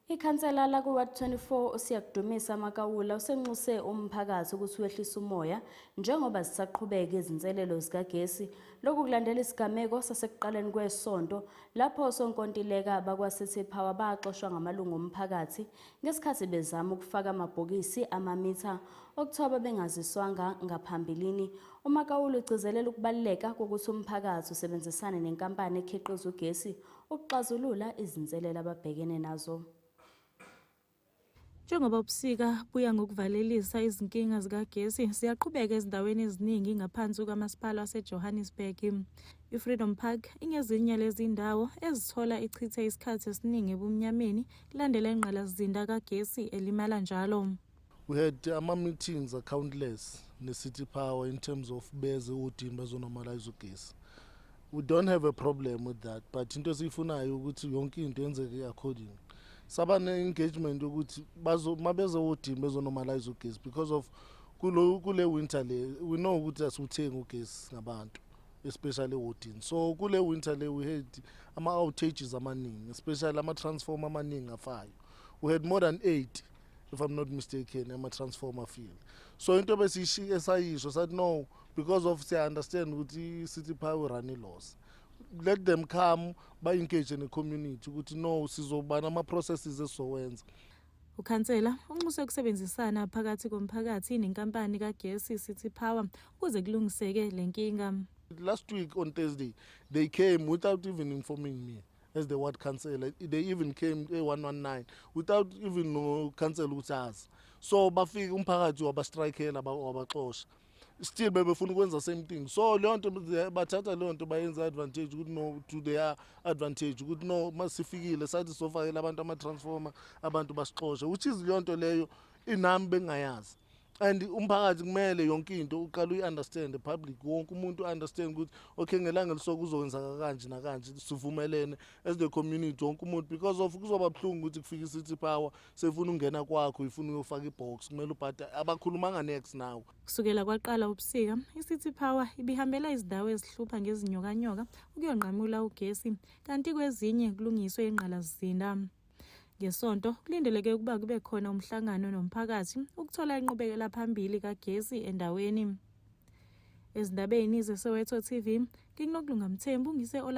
Ikhansela lakuWard 24 uSiyakudumisa Makawula usenxuse umphakathi ukuthi wehlise umoya njengoba zisaqhubeka izinselelo zikagesi lokhu kulandela isigameko sasekuqaleni kwesonto lapho osonkontileka bakwaCity Power baxoshwa ngamalungu omphakathi ngesikhathi bezama ukufaka amabhokisi amamitha okuthiwa bengaziswanga ngaphambilini. uMakawula ugcizelela ukubaluleka kokuthi umphakathi usebenzisane nenkampani ekhiqiza ugesi ukuxazulula izinselelo ababhekene nazo. Njengoba ubusika buya ngokuvalelisa izinkinga zikagesi ziyaqhubeka ezindaweni eziningi ngaphansi kwamasipala waseJohannesburg. iFreedom Park ingezinye lezi ndawo ezithola ichithe isikhathi esiningi ebumnyameni kulandela ingqalasizinda kagesi elimala njalo. We had ama-meetings countless ne-City Power in terms of beze udini bazonormalize ugesi. We don't have a problem with that, but into esiyifunayo ukuthi yonke into yenzeke according. Saba ne-engagement ukuthi mabeze udini bezonormalize ugesi because of kule winter le we know ukuthi asuthenga ugesi ngabantu especially udini. So kule winter le we had ama-outages amaningi, especially ama-transformer amaningi afayo. We had more than 8 if I'm not mistaken, ama-transformer field. So into besayisho said no, because of siya understand ukuthi City Power run loss. Let them come ba-engage in the community ukuthi no sizoba nama-processes esizowenza. Ukhansela unxuse ukusebenzisana phakathi komphakathi nenkampani kagesi City Power ukuze kulungiseke le nkinga. Last week on Thursday, they came without even informing me as the ward councillor. They even came 119 without even no council ukuthi. So bafika umphakathi wabastrikela wabaxosha. Still bebefuna ukwenza same thing. So leyo nto bathatha leyo nto bayenza advantage ukuthi no to their advantage ukuthi no masifikile sathi sofakela abantu ama-transformer abantu basixoshe, which is leyo nto leyo inami bengayazi. And umphakathi kumele yonke into uqala uyi-understand, the public wonke umuntu understand ukuthi okay ngelanga lisoku kuzokwenza kanje nakanje sivumelene as the community wonke umuntu, because of kuzoba buhlungu ukuthi kufika iCity Power sefuna ungena kwakho ifuna uyofaka ibox kumele ubhada abakhulumanga next nawe. Kusukela kwaqala ubusika iCity Power ibihambela izindawo ezihlupha ngezinyokanyoka ukuyonqamula ugesi kanti kwezinye kulungiswe ingqalasizinda. Ngesonto kulindeleke ukuba kube khona umhlangano nomphakathi ukuthola inqubekela phambili kagesi endaweni. Ezindabeni zeSoweto TV nginokulunga Mthembu ngise